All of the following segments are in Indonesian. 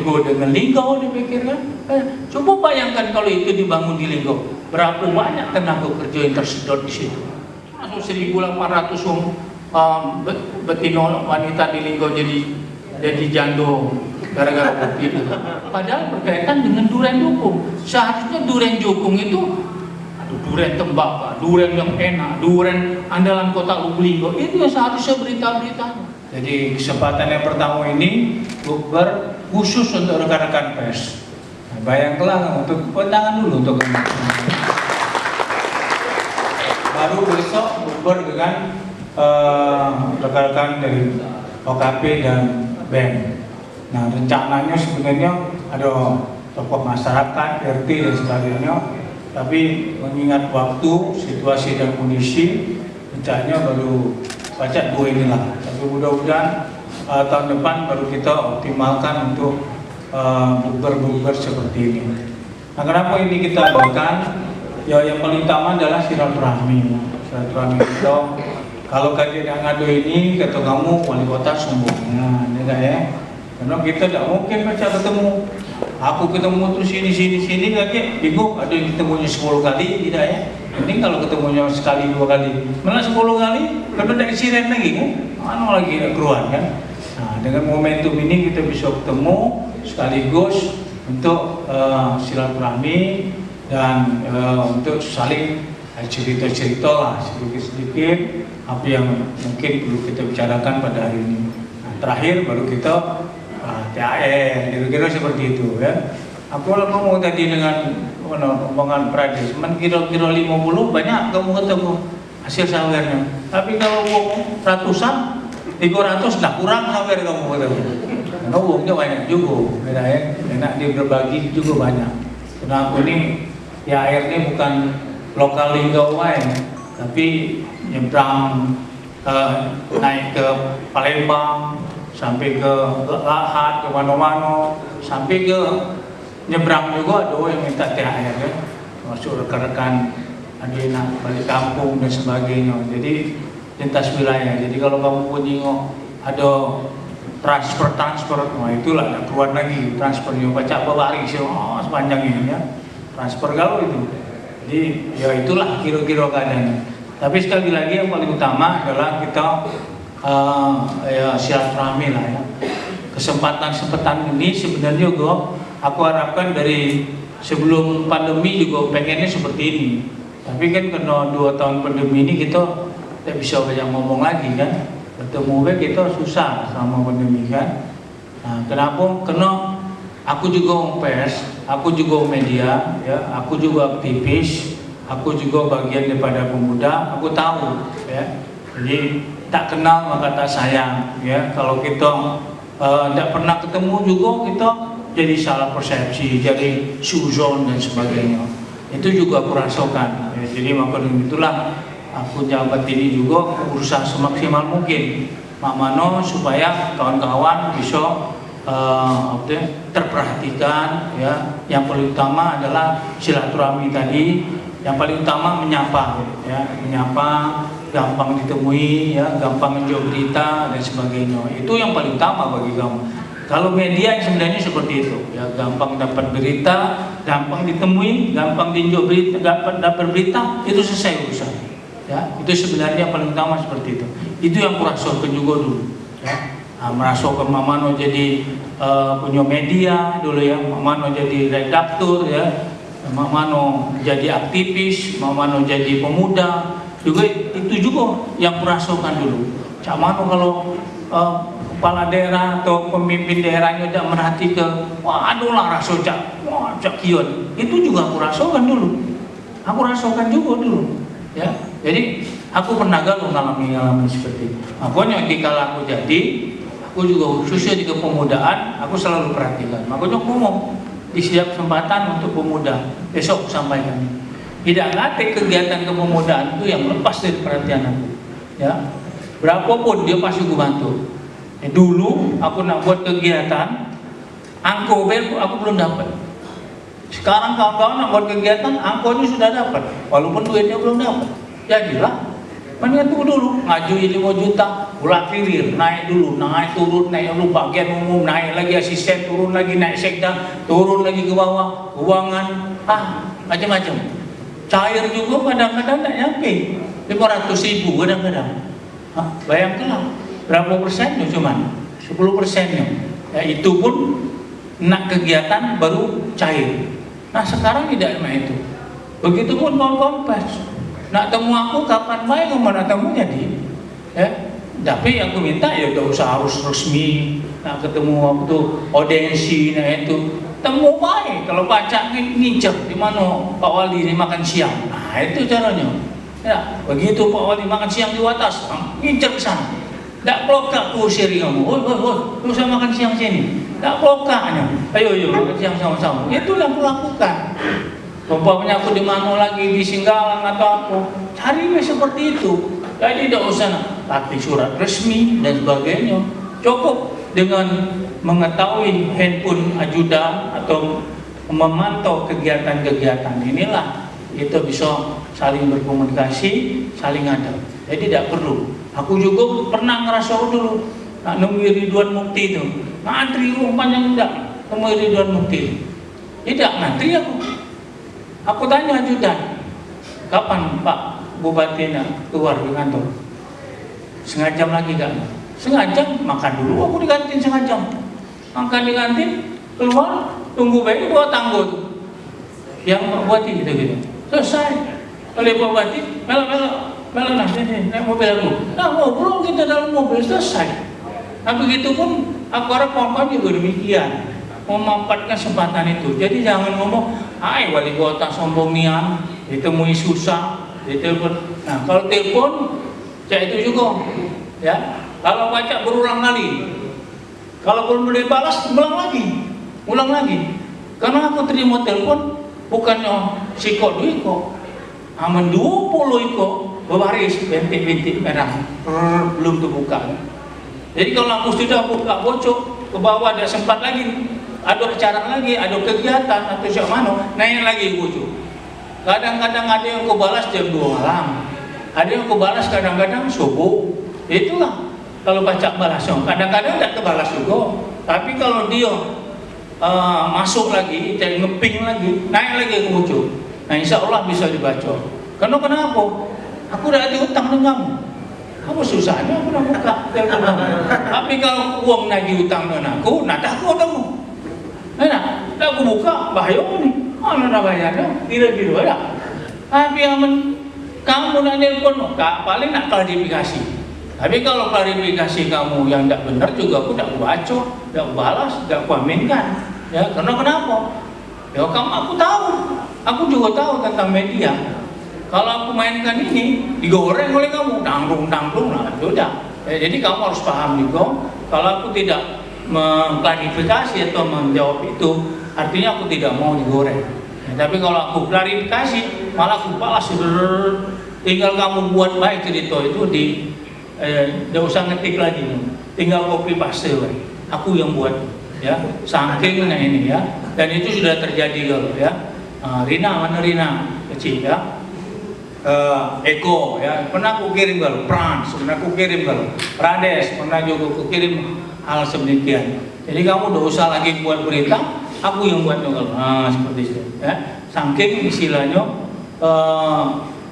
juga dengan Linggau dipikirkan. Coba bayangkan kalau itu dibangun di Linggau, berapa banyak tenaga kerja yang tersedot di situ. Masuk 1.800 betina wanita di Linggau jadi jando gara-gara kopi itu. Padahal berkaitan dengan duren jukung. Seharusnya duren jukung itu duren tembakau, duren yang enak, duren andalan kota Lubulinggo, itu yang seharusnya berita-berita. Jadi kesempatan yang pertama ini bukber khusus untuk rekan-rekan pers. Nah, bayangkanlah untuk tangan dulu untuk baru besok bukber dengan rekan-rekan dari OKP dan BEM. Nah, rencananya sebenarnya ada tokoh masyarakat, RT dan sebagainya. Tapi mengingat waktu, situasi dan kondisi, rencananya baru baca 2 inilah. Tapi mudah-mudahan tahun depan baru kita optimalkan untuk bukber-bukber seperti ini. Nah, kenapa ini kita lakukan? Ya, yang paling utama adalah silaturahmi. Silaturahmi itu, kalau kajian yang ngadu ini, kata kamu wali kota sombong. Nah, ini ya. Karena kita tidak mungkin baca ketemu. Aku ketemu terus sini lagi bingung, ada yang ketemunya 10 kali, tidak ya? Ini kalau ketemunya sekali 2 kali, malah 10 kali, karena dari siren lagi kan? Anu lagi keluar kan? Nah, dengan momentum ini kita bisa ketemu sekaligus untuk silaturahmi dan untuk saling cerita-cerita lah sedikit-sedikit apa yang mungkin perlu kita bicarakan pada hari ini. Nah, terakhir baru kita THR, kira-kira seperti itu ya. Aku ngomong tadi dengan omongan Prades, kira-kira 50 banyak kamu ketemu hasil sawernya. Tapi kalau ratusan, 300, nah kurang sawer kamu ketemu. Karena uangnya banyak juga, ya, enak dia berbagi juga banyak. Karena aku ini THR ini bukan lokal Linggau lain, tapi nyebrang naik ke Palembang, sampai ke Lahat, ke Mano-Mano, sampai ke nyebrang juga ada yang minta THR ya, masuk rekan-rekan ada yang nak balik kampung dan sebagainya. Jadi lintas wilayah. Jadi kalau kamu punya ada transfer, wah itulah ada keluar lagi transfernya baca babari sepanjang ini ya transfer kalau itu. Jadi ya itulah kira-kira keadaannya. Tapi sekali lagi yang paling utama adalah kita ya silaturahmi lah ya. Kesempatan ini sebenarnya juga aku harapkan dari sebelum pandemi juga pengennya seperti ini. Tapi kan karena 2 tahun pandemi ini kita tidak bisa banyak ngomong lagi kan. Ketemu kita susah sama pandemi kan. Nah, kenapa? Karena aku juga pers, aku juga media ya, aku juga aktivis, aku juga bagian daripada pemuda, aku tahu ya. Jadi tak kenal maka tak sayang ya. Kalau kita tidak pernah ketemu juga kita jadi salah persepsi, jadi suzon dan sebagainya. Itu juga aku rasakan ya. Jadi maka itulah aku jabat ini juga berusaha semaksimal mungkin Mak Mano supaya kawan-kawan bisa terperhatikan ya. Yang paling utama adalah silaturahmi tadi. Yang paling utama menyapa ya, menyapa, gampang ditemui ya, gampang menjawab berita dan sebagainya. Itu yang paling utama bagi kamu. Kalau media sebenarnya seperti itu ya, gampang dapat berita, gampang ditemui, gampang dijawab berita, dapat berita, itu selesai urusan ya. Itu sebenarnya yang paling utama seperti itu. Itu yang kurasakan juga dulu ya. Nah, merasakan Mak Mano jadi punya media dulu ya, Mak Mano jadi redaktur ya, Mak Mano jadi aktivis, Mak Mano jadi pemuda juga. Itu juga yang kurasakan dulu. Cak Mano kalau kepala daerah atau pemimpin daerahnya tidak merhatikan, waduh lah rasa cak kion. Itu juga aku rasakan dulu. Aku rasakan juga dulu ya. Jadi aku pernah mengalami seperti itu. Makanya ketika aku jadi, aku juga khususnya di kepemudaan, aku selalu perhatikan. Makanya aku ngomong di setiap kesempatan untuk pemuda, besok sampaikan. Tidak ada kegiatan kepemudaan itu yang lepas dari perhatian aku ya. Berapapun dia pasti gue bantu. Dulu aku nak buat kegiatan angko aku belum dapat. Sekarang kawan-kawan nak buat kegiatan angkonya sudah dapat, walaupun duitnya belum dapat. Jadilah Mendingan tunggu dulu, ngajuin 5 juta, ulah kirir, naik dulu, naik turun, naik dulu bagian umum, naik lagi asisten, turun lagi, naik sekda, turun lagi ke bawah, keuangan, macam-macam. Cair juga kadang-kadang tak nyampe 500.000 kadang-kadang. Bayangkanlah berapa persennya, cuman 10%-nya. Ya, itu pun nak kegiatan baru cair. Nah sekarang tidak macam itu. Begitupun kawan-kawan pers. Nak temu aku kapan baik nak temu jadi. Ya, tapi yang aku minta ya tak usah harus resmi. Nak ketemu waktu audiensi itu. Temu baik. Kalau baca ngincer di mana Pak Wali ini makan siang. Nah itu caranya. Ya, begitu Pak Wali makan siang di atas, ngincer ke sana. Tak pelokak ku seri kamu. Lu usah makan siang sini. Tak pelokaknya. Ayo makan siang sama-sama. Itulah aku lakukan. Umpamanya aku di mana lagi, di Singgalang atau apa, cari seperti itu. Jadi tidak usah latih surat resmi dan sebagainya. Cukup dengan mengetahui handphone ajudan atau memantau kegiatan-kegiatan inilah kita bisa saling berkomunikasi, saling ada. Jadi tidak perlu. Aku juga pernah ngerasa dulu nak nemui Ridwan Mukti itu, ngantri panjang tidak nemui Ridwan Mukti. Tidak ngantri aku. Aku tanya ajudan, kapan Pak Bupati keluar di kantor? Setengah jam lagi kan? Setengah jam, makan dulu aku di kantin setengah jam. Makan di kantin, keluar, tunggu baik bawa tanggo tuh. Yang Pak Bupati gitu-gitu. Selesai. Oleh Pak Bupati, melo naik mobil aku. Nah ngobrol kita dalam mobil, selesai. Nah begitu pun aku harap kawan-kawan juga demikian. Memanfaatkan kesempatan itu. Jadi jangan ngomong, "Hai wali kota sombong nian, ditemui susah, ditelepon." Nah, kalau telepon, cek itu juga, ya. Kalau baca berulang kali, kalau belum dibalas, ulang lagi. Karena aku terima telepon, bukannya sikok duiko, aman 20 iko, berbaris bintik-bintik merah, belum terbuka. Jadi kalau aku sudah buka bocok ke bawah, ada sempat lagi. Ada acara lagi, ada kegiatan atau siapa mana, naik lagi bocor. Kadang-kadang ada yang aku balas jam 2 malam, ada yang aku balas kadang-kadang subuh. Itulah kalau baca balasnya. Kadang-kadang tidak terbalas juga. Tapi kalau dia masuk lagi, jadi ngeping lagi, naik lagi ke bocor. Nah insya Allah bisa dibaca. Karena kenapa? Aku udah ada utang dengan kamu. Kamu susahnya aku udah buka. Tapi kalau uang nagih utang dengan aku, nah takut kamu. Nah, aku buka, bahaya nih. Mana nak bayarnya? Tidak ada. Tapi kamu nak nelpon, paling nak klarifikasi. Tapi kalau klarifikasi kamu yang tidak benar juga aku tidak baca, tidak balas, tidak aminkan. Ya, karena kenapa? Ya aku tahu, aku juga tahu tentang media. Kalau aku mainkan ini, digoreng oleh kamu, tanggung lah, sudah. Ya, jadi kamu harus paham juga. Kalau aku tidak mengklarifikasi atau menjawab itu, artinya aku tidak mau digoreng. Ya, tapi kalau aku klarifikasi, malah aku balas. Tinggal kamu buat baik cerita itu tidak usah ngetik lagi, tinggal copy paste. Aku yang buat, ya, saking ini ya. Dan itu sudah terjadi kalau ya. Rina mana Rina kecil ya. Eko ya, pernah aku kirim kalau Frans, pernah aku kirim kalau Rades, pernah juga aku kirim hal sedemikian. Jadi kamu tidak usah lagi buat berita, aku yang buat kalau seperti itu ya. Saking istilahnya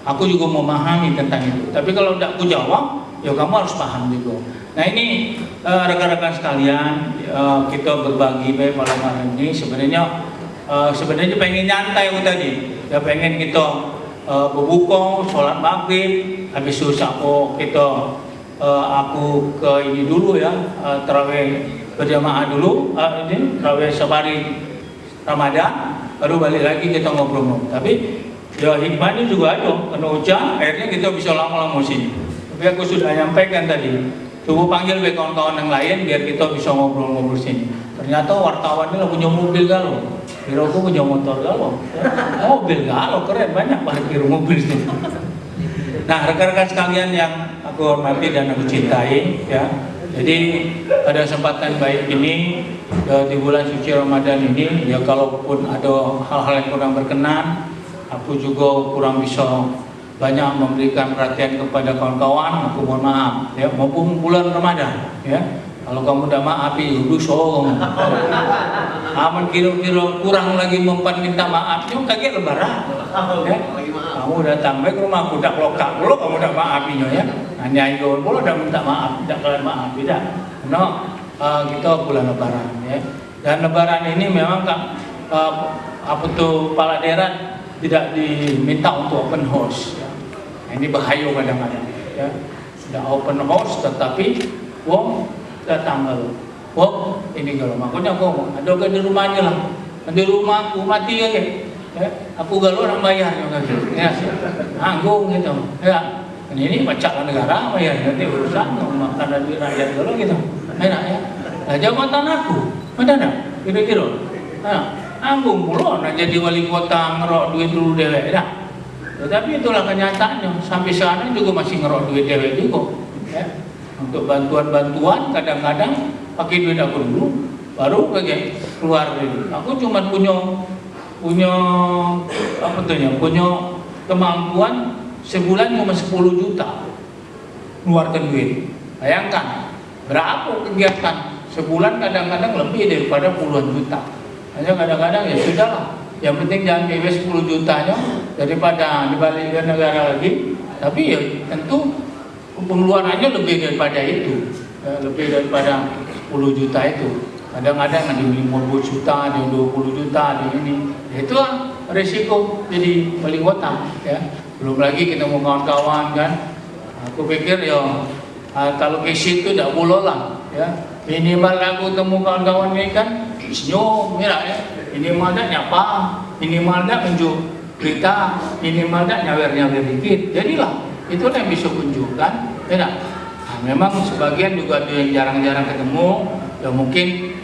aku juga memahami tentang itu. Tapi kalau tidak aku jawab, ya kamu harus paham juga. Nah ini rekan-rekan sekalian, kita berbagi pada malam ini sebenarnya pengen nyantai aku tadi, ya pengen kita berbuka, sholat maghrib, habis itu kita aku ke ini dulu ya, tarawih berjamaah dulu, ini tarawih safari Ramadan, baru balik lagi kita ngobrol-ngobrol. Tapi ya hikmahnya juga ada, karena hujan, akhirnya kita bisa lama-lama sini. Tapi aku sudah nyampaikan tadi, coba panggil kawan-kawan yang lain biar kita bisa ngobrol-ngobrol sini. Ternyata wartawan ini punya mobil galau. Kira aku punya motor galau, ya. Mobil galau keren, banyak parkir mobil sini. Nah rekan-rekan sekalian yang aku hormati dan aku cintai, ya. Jadi pada kesempatan baik ini di bulan suci Ramadan ini, ya kalaupun ada hal-hal yang kurang berkenan, aku juga kurang bisa banyak memberikan perhatian kepada kawan-kawan, aku mohon maaf ya, maupun bulan Ramadan ya. Kalau kamu udah maafi, dosa kamu. Aman kira-kira kurang lagi mempan minta maaf, itu kaget lebaran. Ya. Kamu datang ke rumah aku, tak lokak dulu kamu udah maafinya ya. Hanya itu, kalau udah minta maaf, tidak kalian maaf, tidak. No, kita bulan lebaran ya. Dan lebaran ini memang apa tuh kepala daerah tidak diminta untuk open house. Ya. Ini bahaya kadang-kadang. Ya. Tidak open house, tetapi wong datang lalu, wong ini kalau makanya aku ada ke di rumahnya lah, di rumah aku mati ya, aku galau orang bayar ya, anggung gitu, ya. Ini pacak negara bayar nanti urusan makan dari rakyat dulu gitu, enak ya. Nah, jabatan aku, mana dah? Kira-kira, anggung mulu, nak jadi wali kota ngerok duit dulu dewek dah. Tetapi itulah kenyataannya, sampai sekarang juga masih ngerok duit dewek juga, ya. Untuk bantuan-bantuan kadang-kadang pakai duit aku dulu, baru kayak keluar duit. Aku cuma punya apa tuh ya, punya kemampuan sebulan cuma 10 juta keluarkan duit. Bayangkan berapa kegiatan sebulan, kadang-kadang lebih daripada puluhan juta. Hanya kadang-kadang ya sudahlah, yang penting jangan bebas 10 jutanya daripada dibalik ke negara lagi. Tapi ya tentu pengeluarannya lebih daripada itu, lebih daripada 10 juta itu. Kadang-kadang ada 50 juta, ada 20 juta, ada ini. Itulah resiko jadi wali kota ya. Belum lagi kita mau kawan-kawan kan. Aku pikir ya kalau ke situ tidak boleh lah ya. Minimal aku temu kawan-kawan ini kan senyum ya. Minimal dah nyapa, minimal dah menunjuk berita, minimal dah nyawer-nyawer dikit. Jadilah itulah yang bisa kunjungkan, ya. Nah, memang sebagian juga ada yang jarang-jarang ketemu, ya mungkin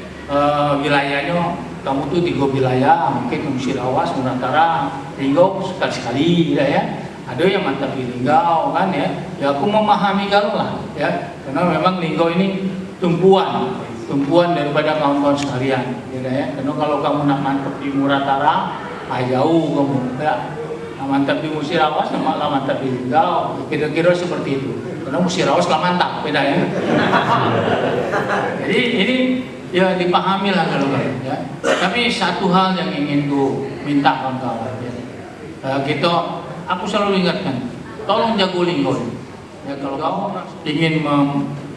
wilayahnya kamu tuh 3 wilayah, mungkin Musirawas, Nusantara, Linggau sekali-sekali, ya. Ada yang mantap di Linggau kan ya. Ya aku memahami kalau lah, ya, karena memang Linggau ini tumpuan daripada kawan-kawan sekalian, ya. Karena kalau kamu nak mantap di Muratara, jauh kamu, ya. Mantap di Musirawas sama mantap di Linggau, kira-kira seperti itu. Karena Musirawas lah mantap, beda ya. Jadi ini ya dipahami lah kalau ya. Tapi satu hal yang ingin ku minta kawan-kawan ya. Aku selalu ingatkan, tolong jago Linggau. Ya kalau kamu ingin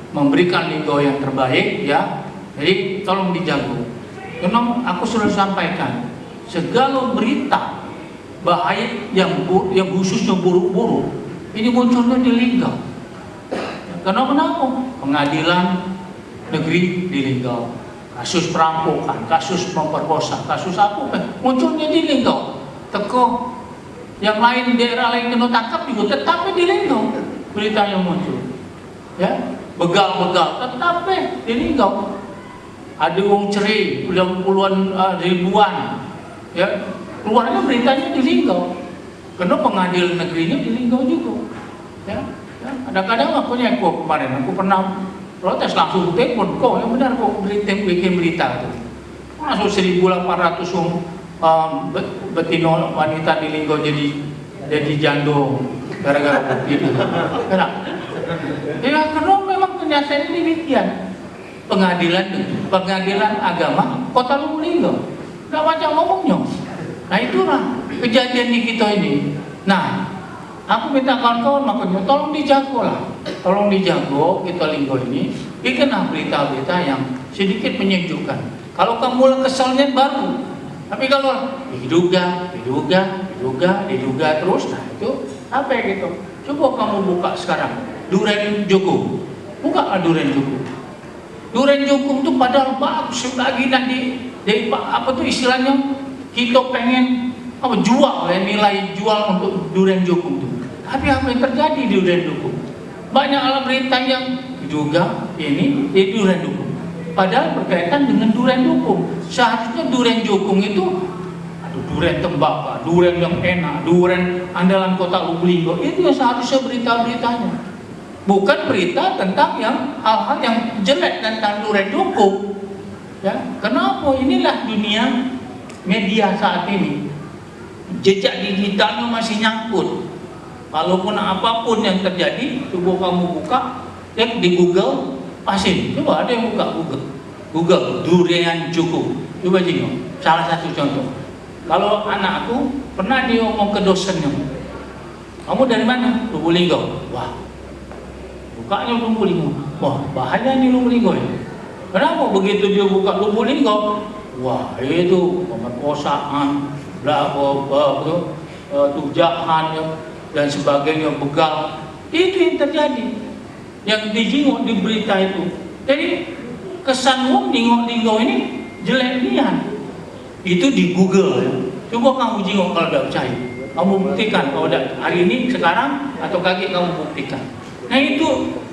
memberikan Linggau yang terbaik ya, jadi tolong dijago. Karena aku selalu sampaikan, segala berita bahaya yang khususnya buruk-buruk ini munculnya di Linggau. Karena kenapa? Pengadilan negeri di Linggau, kasus perampokan, kasus memperkosa, kasus apa munculnya di Linggau. Teko yang lain, daerah lain kena tangkap juga tetapnya di Linggau berita yang muncul. Ya, begal-begal tetapnya di Linggau. Ada wong ceri puluhan ribuan, ya. Keluarnya beritanya di Linggau, karena pengadilan negerinya di Linggau juga. Ya, kadang-kadang aku nyekok kemarin, aku pernah protes langsung telepon, kok yang benar kok bikin berita itu. Masuk 1.800 betina wanita di Linggau jadi jando gara-gara bukti itu. Kenapa? Ya karena memang kenyataannya demikian. Pengadilan agama Kota Luwu Linggau, nggak macam ngomongnya. Nah itulah kejadian di kita ini. Nah, aku minta kawan-kawan makanya tolong dijago lah, tolong dijago kita Linggau ini, bikinlah berita-berita yang sedikit menyejukkan. Kalau kamu keselnya baru, tapi kalau diduga terus, nah itu apa ya gitu? Coba kamu buka sekarang Duren Joko, buka Duren Joko. Duren Joko itu padahal bagus lagi nanti dari apa tuh istilahnya? Kita pengen jual ya, nilai jual untuk Duren Joko itu. Tapi apa yang terjadi di Duren Joko? Banyak alat berita yang juga ini di Duren Joko. Padahal berkaitan dengan Duren Joko. Seharusnya Duren Joko itu duren tembakau, duren yang enak, duren andalan Kota Luwu Linggau. Itu yang seharusnya berita-beritanya. Bukan berita tentang hal-hal yang jelek tentang Duren Joko. Ya, kenapa? Inilah dunia media saat ini, jejak digitalnya masih nyangkut. Walaupun apapun yang terjadi, coba kamu buka, cek di Google, pasti. Coba ada yang buka Google, durian cukup. Coba tengok, salah satu contoh. Kalau anakku pernah dia ngomong ke dosennya, kamu dari mana? Lubulingga. Wah, bukanya Lubulingga. Wah, bahaya nih Lubulingga ya. Kenapa begitu dia buka Lubulingga? Wah, itu pemerkosaan, tujahan dan sebagainya, begal. Itu yang terjadi, yang dijenguk di berita itu. Jadi kesan Lubulingga ini jelek nian. Itu di Google ya. Coba kamu jenguk kalau tidak percaya. Kamu buktikan kalau hari ini, sekarang, atau kaki kamu buktikan. Nah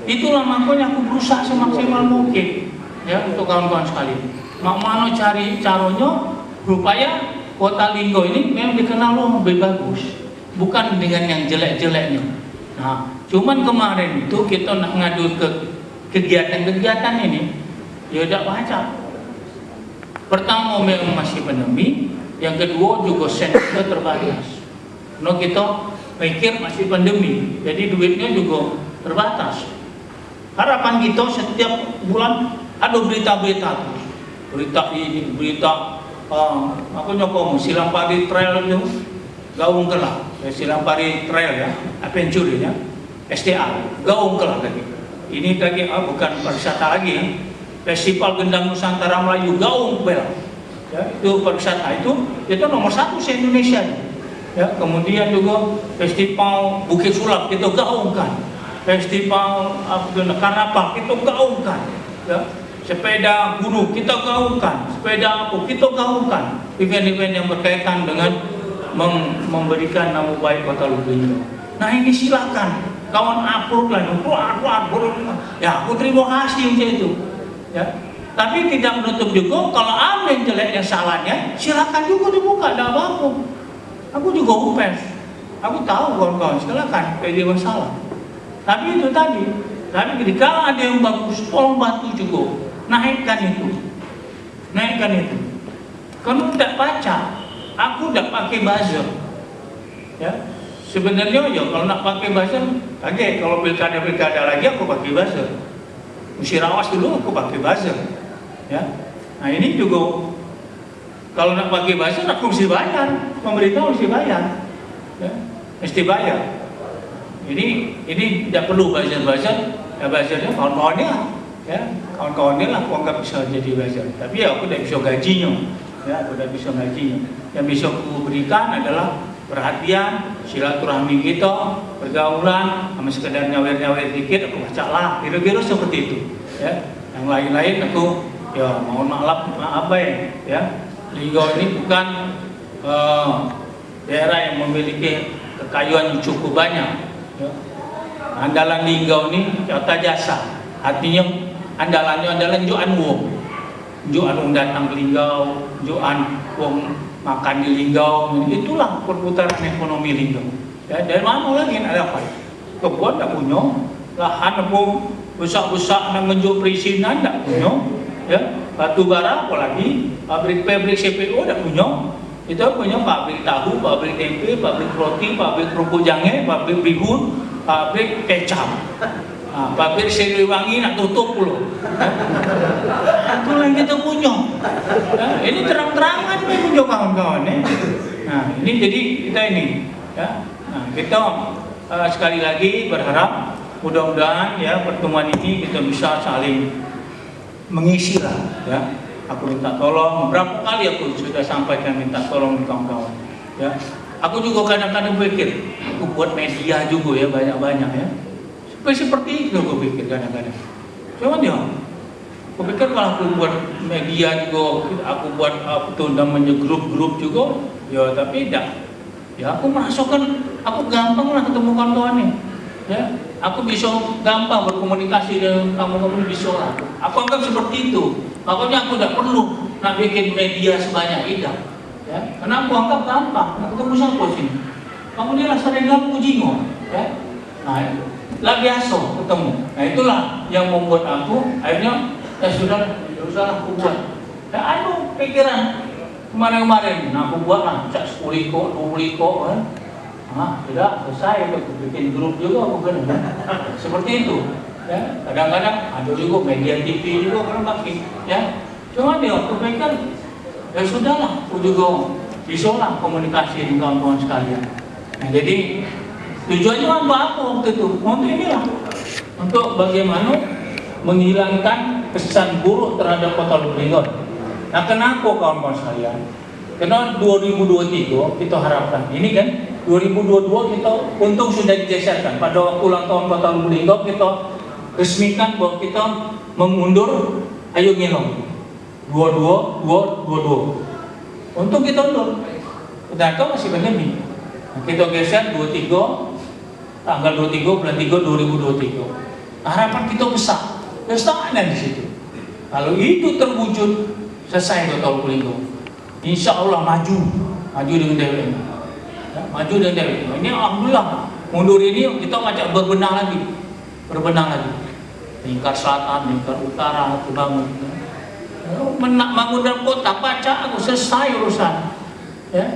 itulah makanya aku berusaha semaksimal mungkin ya untuk kawan-kawan sekalian. Mak mano cari caranya supaya kota Linggo ini memang dikenal lebih bagus, bukan dengan yang jelek-jeleknya. Nah, cuman kemarin itu kita nak ngadu ke kegiatan-kegiatan ini, ya tidak baca. Pertama memang masih pandemi, yang kedua juga sentra terbatas. No, kita pikir masih pandemi, jadi duitnya juga terbatas. Harapan kita setiap bulan ada berita-berita, berita ini, berita aku nyokong Silampari Trail itu gaung kelah, Silampari Trail ya, adventure ya, STA gaung kelah lagi. Ini lagi bukan pariwisata lagi ya. Festival Gendang Nusantara Melayu gaung bel. Ya, itu pariwisata itu nomor 1 se-Indonesia. Ya, kemudian juga festival Bukit Sulap kita gaungkan. Festival Karnaval kita gaungkan. Ya, sepeda gunung kita gaungkan, sepeda apa kita gaungkan. Event-event yang berkaitan dengan memberikan nama baik Kota Lubulingga. Nah ini silakan kawan upload lah, upload. Ya aku terima kasih untuk itu. Ya, tapi tidak menutup juga kalau ada yang jelek yang salahnya, silakan juga dibuka, tidak apa-apa. Aku juga upes, aku tahu kawan-kawan, silakan jadi masalah. Tapi itu tadi, tapi ketika ada yang bagus, tolong bantu juga, naikkan itu. Kalau tidak baca, aku tidak pakai buzzer. Ya, sebenarnya ya kalau nak pakai buzzer, kaget. Kalau pilkada lagi aku pakai buzzer. Musirawas dulu aku pakai buzzer. Ya, nah ini juga kalau nak pakai buzzer aku mesti bayar, pemerintah mesti bayar. Ya, mesti bayar. Ini tidak perlu buzzer, ya buzzernya kawan-kawannya, ya kawan-kawannya lah aku anggap bisa jadi buzzer. Tapi ya aku tidak bisa gajinya, ya aku tidak bisa gajinya. Yang bisa aku berikan adalah perhatian, silaturahmi kita, pergaulan, sama sekedar nyawer-nyawer dikit aku baca lah, kira-kira seperti itu. Ya, yang lain-lain aku ya mohon maaf ya. Linggo ini bukan daerah yang memiliki kekayaan yang cukup banyak. Ya. Andalan Linggo ini jasa jasa, artinya andalannya adalah njuan wong datang ke Linggo, njuan wong makan di Linggo. Itulah perputaran ekonomi Linggo. Ya, dari mana lagi ada apa? Kebun tak punya, lahan pun besar-besar nak menjual perizinan tak punya. Ya, batu bara apalagi, pabrik CPO tak punya. Itu punya pabrik tahu, pabrik tempe, pabrik roti, pabrik kerupuk jange, pabrik bihun, pabrik kecap, pabrik Siliwangi nak tutup pula. Itu yang kita punya. Ya, ini terang-terangan nih punya kawan-kawan. Nah ini jadi kita ini. Ya, nah, kita sekali lagi berharap mudah-mudahan ya pertemuan ini kita bisa saling mengisi lah. Ya. Aku minta tolong, berapa kali aku sudah sampaikan minta tolong kawan-kawan. Ya, aku juga kadang-kadang pikir, aku buat media juga ya banyak-banyak ya. Seperti itu aku pikir kadang-kadang. Cuman ya, aku pikir kalau aku buat media juga, aku buat apa namanya grup-grup juga, ya tapi tidak. Ya aku merasakan, aku gampang lah ketemu kawan-kawan nih. Ya, aku bisa gampang berkomunikasi dengan kamu bisa lah. Aku anggap seperti itu. Makanya aku tidak perlu nak bikin media sebanyak itu. Ya, karena aku anggap gampang. Aku ketemu siapa sini? Kamu dia lah sering gabung jingo. Ya, nah lah biasa ketemu. Nah itulah yang membuat aku akhirnya ya sudah aku buat. Ya ada pikiran kemarin-kemarin. Nah aku buat lah cak 10 liko, 20 liko kan. Nah, Sudah selesai, bikin grup juga bukan? Seperti itu. Ya, kadang-kadang ada juga media TV juga kan pakai, ya. Cuma dia kebaikan, ya sudahlah, aku juga bisa lah komunikasi dengan kawan-kawan sekalian. Nah, jadi tujuannya apa waktu itu? Untuk inilah, untuk bagaimana menghilangkan kesan buruk terhadap Kota Lubuk. Nah, kenapa kawan-kawan sekalian? Karena 2023 kita harapkan ini kan 2022 kita untung sudah digeserkan pada waktu ulang tahun Kota Lubuk kita resmikan bahwa kita mengundur Ayo Ngelong 22. Untuk kita undur. Ternyata masih pandemi. Nah, kita geser 23 tanggal 23 bulan 3 2023. Harapan kita besar. Kesannya di situ. Kalau itu terwujud selesai Kota Lubuk. Insya Allah maju dengan DWM. Ya, maju dengan DWM. Ini alhamdulillah mundur ini kita ngajak berbenah lagi. Lingkar selatan, lingkar utara, dibangun. Bangun dalam kota, baca aku selesai urusan. Ya.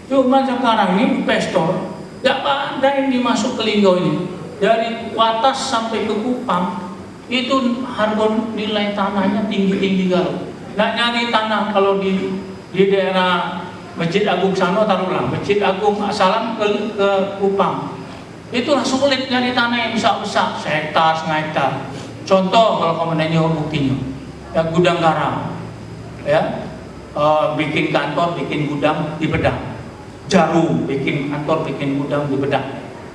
Cuma sekarang ini investor, tidak ada yang dimasuk ke Linggo ini. Dari Watas sampai ke Kupang, itu harga nilai tanahnya tinggi-tinggi galau. Nggak nyari tanah kalau di daerah Masjid Agung sana taruhlah, Masjid Agung Salam ke Kupang. Itulah sulit nyari tanah yang besar-besar, sehektar, setengah hektar. Contoh kalau kamu nanya buktinya, ya gudang garam, ya bikin kantor, bikin gudang di Bedang. Jarum, bikin kantor, bikin gudang di Bedang.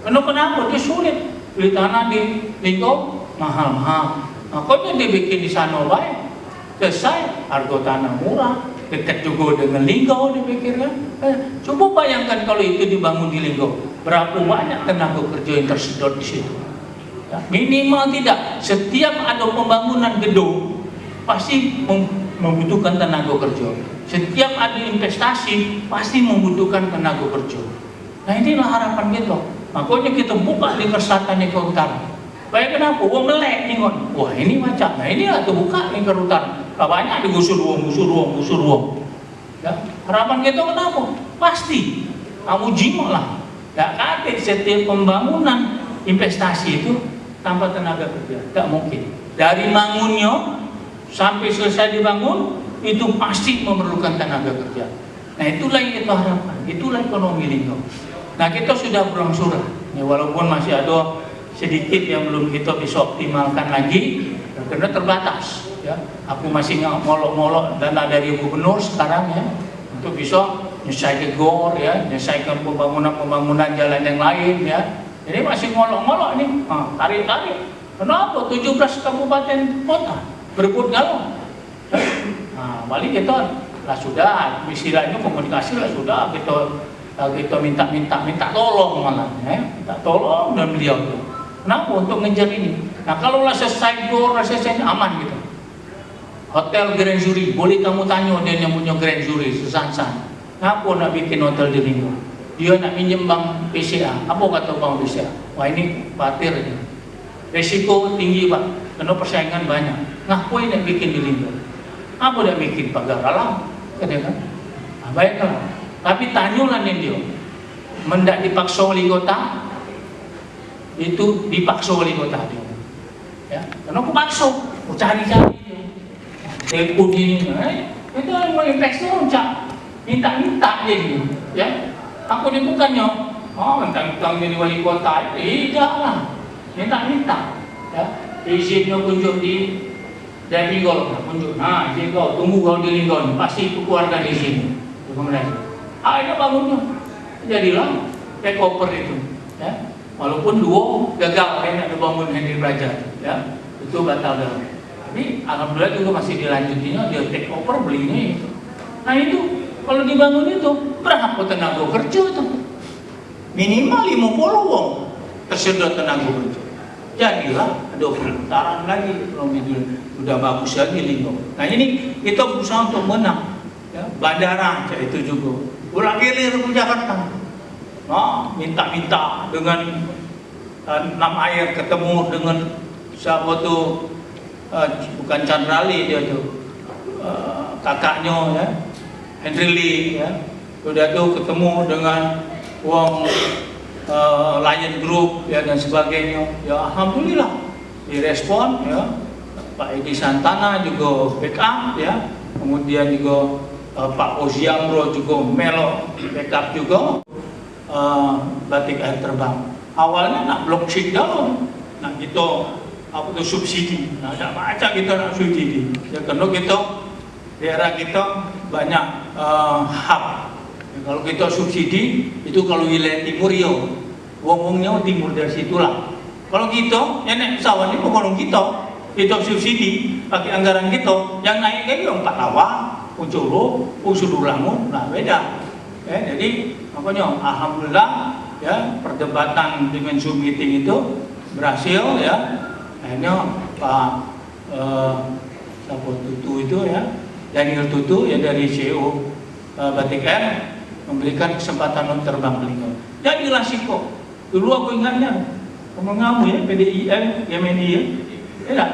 Kenapa? Dia sulit. Beli tanah di Linggo mahal-mahal. Makanya dia bikin di sana baik. Selesai, harga tanah murah, dekat juga dengan Linggo dipikirkan. Coba bayangkan kalau itu dibangun di Linggo, berapa banyak tenaga kerja yang tersedot di situ. Ya, minimal tidak, setiap ada pembangunan gedung pasti membutuhkan tenaga kerja. Setiap ada investasi pasti membutuhkan tenaga kerja. Nah, inilah harapan kita. Makanya kita buka lingkar selatan lingkar utara. Baik kenapa? Wong melek nih kon. Wah ini macam. Nah inilah terbuka lingkar utara. Banyak digusur ruang. Ya, harapan kita kenapa? Pasti kamu jimat lah. Gak ada setiap pembangunan investasi itu tanpa tenaga kerja, tak mungkin. Dari bangunnya sampai selesai dibangun itu pasti memerlukan tenaga kerja. Nah itulah yang kita harapkan, itulah ekonomi Linggo. Nah kita sudah berangsur, ya, walaupun masih ada sedikit yang belum kita bisa optimalkan lagi, karena terbatas. Ya, aku masih ngolok-ngolok dana dari gubernur sekarang ya, untuk bisa menyelesaikan GOR ya, menyelesaikan pembangunan jalan yang lain ya. Jadi masih ngolok-ngolok nih, tarik-tarik. Kenapa? 17 kabupaten kota berebut galon. Nah, balik kita lah sudah, istilahnya komunikasi lah sudah, kita minta tolong malah, ya, minta tolong dan beliau itu. Kenapa? Untuk ngejar ini. Nah, kalau lah selesai GOR, selesai aman gitu. Hotel Grand Jury, boleh kamu tanya dia yang punya Grand Jury, Susansan. Kenapa nak bikin hotel di Linggo? Dia nak minjem bank BCA. Apa kata bank BCA? Wah ini khawatir ini. Resiko tinggi Pak, karena persaingan banyak. Ngapain ini nak bikin di Linggo? Apa nak bikin pagar alam? Katakan. Nah, baiklah. Tapi tanyalah nih dia. Mendak dipaksa wali kota, itu dipaksa wali kota dia. Ya, karena aku paksa, aku cari-cari dia. Telepon ini, itu yang mau investor cak. Minta jadi, ya. Aku ini bukannya, mentang-mentang jadi wali kota, tidak lah. Minta, ya. Izinnya kunjung di Linggo, kunjung. Nah, izin kau, tunggu kau di Linggo, pasti itu keluarga di sini. Rekomendasi. Ada bangunnya, jadilah take over itu, ya. Walaupun dua gagal, enak dibangun Henry Braja, ya. Itu batal dah. Tapi alhamdulillah juga masih dilanjutinya, dia take over belinya itu. Nah itu. Kalau dibangun itu, berapa tenaga kerja itu? Minimal 50 wong tersedot tenaga kerja. Jadilah ada perputaran lagi, sudah bagus lagi Linggo. Nah ini kita berusaha untuk menang. Ya, bandara itu juga. Pulang gilir ke Jakarta. Nah, minta dengan Nam Air ketemu dengan siapa tuh, bukan Chandrali dia tuh, kakaknya ya. Henry Lee ya, sudah tuh ketemu dengan uang Lion Group ya dan sebagainya. Ya alhamdulillah direspon ya. Pak Edi Santana juga backup ya. Kemudian juga Pak Oziambro juga melo backup juga batik air terbang. Awalnya nak blok sheet down, nak kita apa itu subsidi, nah tak baca kita nak subsidi. Ya karena kita daerah kita banyak hub. Ya, kalau kita subsidi itu kalau wilayah timur ya, wong-wongnya timur dari situlah. Kalau kita, ya naik pesawat ini kalau kita subsidi pakai anggaran kita, yang naik kayak yang Pak Lawa, Uncuru, Usudulangun, nah beda. Ya, jadi makanya alhamdulillah ya perdebatan dengan Zoom meeting itu berhasil ya. Akhirnya Pak Tutu itu ya, Daniel Tutu ya dari CEO Batik Air memberikan kesempatan untuk terbang ke Linggau. Jadilah Siko. Dulu aku ingatnya, ngomong ngamu ya PDIM, YMNI ya. Ya,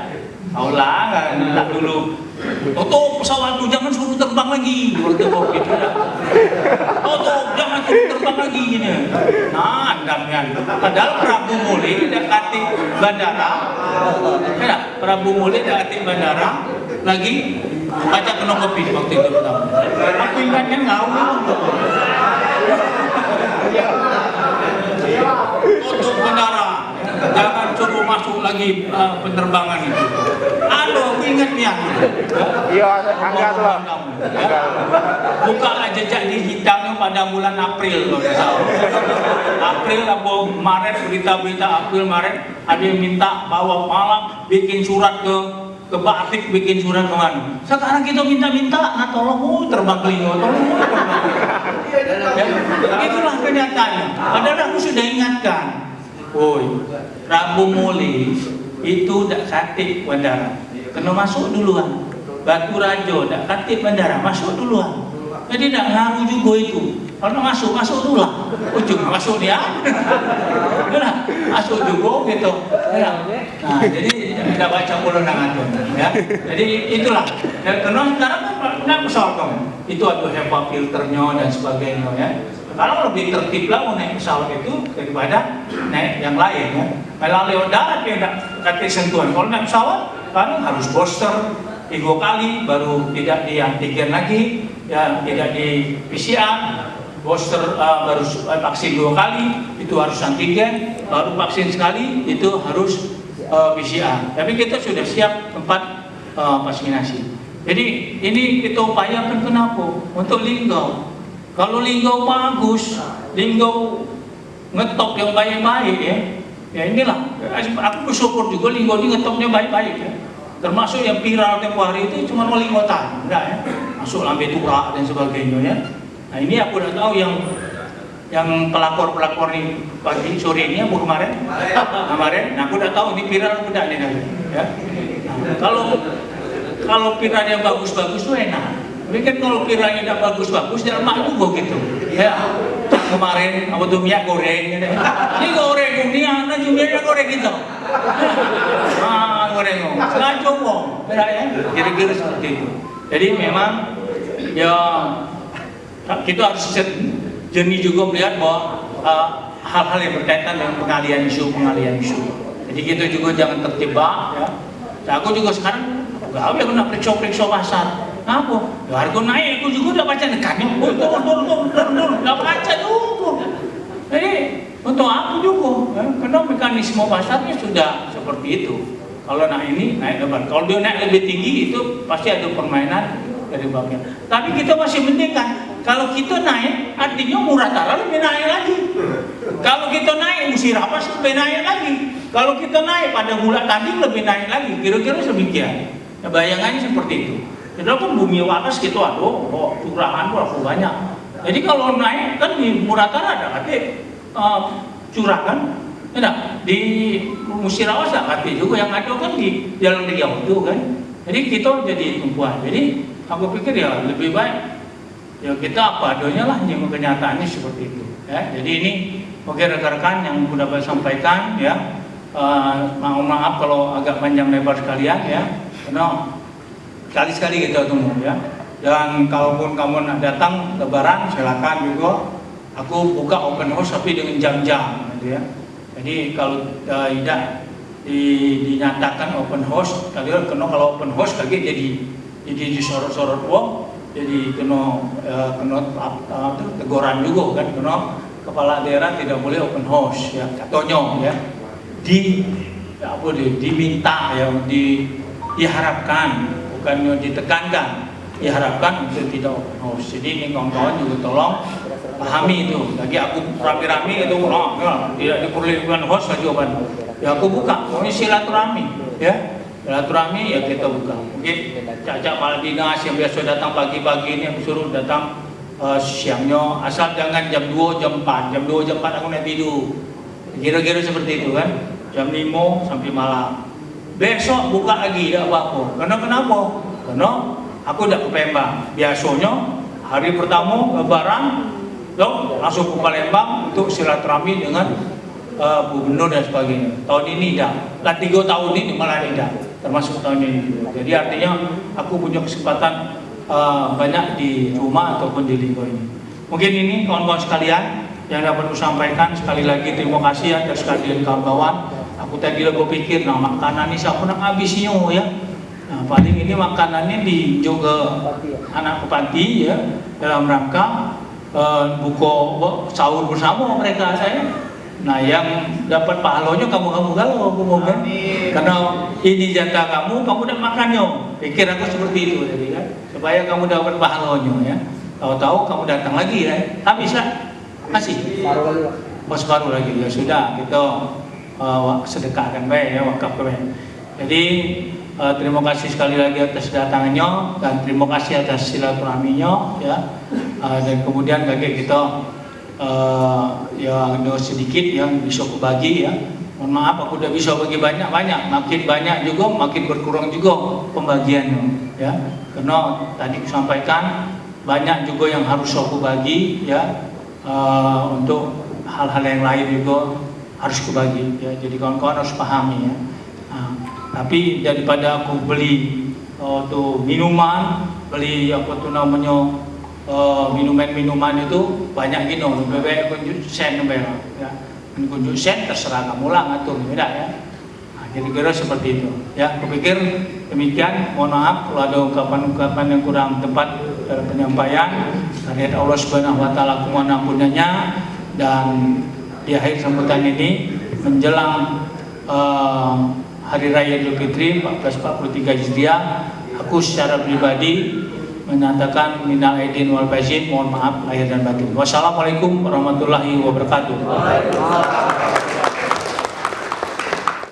tahu lah kan, tak dulu. Toto pesawat tuh jangan suruh terbang lagi, gitu ya. Toto jangan suruh terbang lagi gini. Nah, andamnya. Padahal Prabu Muli dekati bandara, ya, Prabu Muli dekati bandara lagi baca kena kopi waktu itu pertama. Aku ingatnya ngawur. Tutup bandara, jangan coba masuk lagi penerbangan itu. Aku ingat ya. Iya, angkat loh. Bukalah jejak digitalnya pada bulan April loh. April atau Maret, berita-berita April Maret ada yang minta bawa malam bikin surat ke Batik, bikin surat kemana. Sekarang kita minta-minta, nah tolong terbang ke Linggau, tolong ya, itulah kenyataannya. Padahal aku sudah ingatkan, woi, Prabu Muli itu dak katik bandara, kena masuk duluan. Batu Rajo dak katik bandara, masuk duluan. Jadi dak ngaruh juga itu. Kalau masuk dulu lah, ujung masuk dia, ya, masuk juga gitu. Ya. Nah, jadi tidak baca pulau nangan ya. Jadi itulah. Dan karena sekarang kan pesawat kamu, itu ada HEPA filternya dan sebagainya ya. Kalau lebih tertib lah mau naik pesawat itu daripada naik yang lain ya. Kalau lewat darat ya tidak kaki sentuhan. Kalau naik pesawat kan harus booster 3 kali baru tidak di antigen lagi, ya tidak di PCR. Booster baru vaksin 2 kali itu harus antigen, baru vaksin sekali itu harus PCR. Tapi kita sudah siap tempat vaksinasi. Jadi ini kita upayakan kenapa? Untuk Linggau. Kalau Linggau bagus, Linggau ngetop yang baik-baik ya. Ya inilah. Aku bersyukur juga Linggau ini ngetopnya baik-baik ya. Termasuk yang viral tempoh hari itu cuma Linggau Tan, enggak ya. Masuk Lambe Tura dan sebagainya ya. Nah ini aku udah tahu yang pelakor ini pagi sore ini aku kemarin, nah aku udah tahu ini viral udah nih ya. Nah, kalau viral yang bagus-bagus tuh enak. Tapi kan kalau viralnya tidak bagus-bagus, dia mak juga gitu. Ya kemarin apa tuh minyak goreng, ini goreng dunia, nanti minyak goreng gitu. Goreng, sengaja wong, ya, kira-kira seperti itu. Jadi memang ya. Kita harus jernih juga melihat bahwa hal-hal yang berkaitan dengan pengalian isu. Jadi kita juga jangan terjebak ya. Nah, aku juga sekarang gawe aku nak periksa pasar. Apa? Ya harga naik aku juga udah baca nekannya. Turun. Udah baca juga. Jadi untuk aku juga ya, karena mekanisme pasarnya sudah seperti itu. Kalau naik ini naik lebar. Kalau dia naik lebih tinggi itu pasti ada permainan dari bagian. Tapi kita masih penting kan. Kalau kita naik, artinya Murah Tara lebih naik lagi. Kalau kita naik, Musirawas lebih naik lagi. Kalau kita naik pada bulan tadi lebih naik lagi. Kira-kira demikian. Ya, bayangannya seperti itu. Jadi kan bumi waras gitu, curahan berapa banyak. Jadi kalau naik kan di Murah Tara ada kate curahan. Ya, di Musirawas ada kate juga yang ada kan di Jalan Riau itu kan. Jadi kita jadi tumpuan. Jadi aku pikir ya lebih baik. Ya kita apa adanya lah, yang kenyataannya seperti itu ya. Jadi ini mungkin rekan-rekan yang sudah saya sampaikan ya, maaf kalau agak panjang lebar sekalian ya, karena sekali-sekali kita tunggu ya. Dan kalaupun kamu datang lebaran silakan juga aku buka open house tapi dengan jam-jam gitu ya. Jadi kalau tidak dinyatakan open house, kalian kalau open house lagi jadi disorot-sorot wong, jadi kena teguran juga kan, kena kepala daerah tidak boleh open house ya, katanya ya. Diminta ya, diharapkan, bukan ditekankan, diharapkan untuk tidak open house. Jadi ini kawan-kawan juga tolong pahami itu. Lagi aku rame-rame itu tidak diperlukan host lagi open. Ya aku buka, ini silaturahmi ya. Silaturahmi ya kita buka. Mungkin Cak Kepala Dinas yang biasa datang pagi-pagi ini aku suruh datang siangnya, asal jangan jam 2, jam 4. Jam 2, jam 4 aku naik tidur. Kira-kira seperti itu kan. Jam 5 sampai malam. Besok buka lagi, tidak apa-apa. Kenapa? Karena aku tidak ke Palembang. Biasanya hari pertama Lebaran, langsung ke Palembang untuk silaturahmi dengan gubernur dan sebagainya. Tahun ini tidak. 3 tahun ini malah tidak. Termasuk tahun ini. Jadi artinya aku punya kesempatan banyak di rumah ataupun di lingkungan ini. Mungkin ini kawan-kawan sekalian yang dapat aku sampaikan. Sekali lagi terima kasih atas kehadiran kawan-kawan. Aku tadi lagi pikir, makanan ini siapa nak habisnya ya. Nah, paling ini makanannya juga anak panti ya, dalam rangka buka sahur bersama mereka saya. Nah, yang dapat pahalanya kamu galau aku mau kan. Karena ini jatah kamu udah makannya. Pikir aku seperti itu tadi kan. Supaya kamu dapat pahalanya ya. Tahu-tahu kamu datang lagi ya. Habis lah. Masih. Separuh lagi. Ya sudah, kita sedekahkan baik ya, wakaf baik. Jadi terima kasih sekali lagi atas datangannya dan terima kasih atas silaturahminya ya. Dan kemudian bagi kita yang sedikit yang bisa aku bagi ya. Mohon maaf aku udah bisa bagi banyak, makin banyak juga makin berkurang juga pembagiannya ya. Karena tadi aku sampaikan banyak juga yang harus aku bagi ya, untuk hal-hal yang lain juga harus kubagi ya. Jadi kawan-kawan harus pahami ya. Tapi daripada aku beli tuh minuman, beli apa tuh namanya minuman itu banyak gini, lebih baik kunjuk sen ya. Kunjuk sen terserah kamu lah ngatur beda ya. Kira-kira seperti itu ya. Kupikir demikian. Mohon maaf kalau ada ungkapan-ungkapan yang kurang tepat dalam penyampaian. Karena Allah Subhanahu Wa Taala kumohon ampunannya. Dan di akhir sambutan ini menjelang Hari Raya Idul Fitri 1443 Hijriah, aku secara pribadi menyatakan minal aidin wal faizin, mohon maaf lahir dan batin. Wassalamualaikum warahmatullahi wabarakatuh.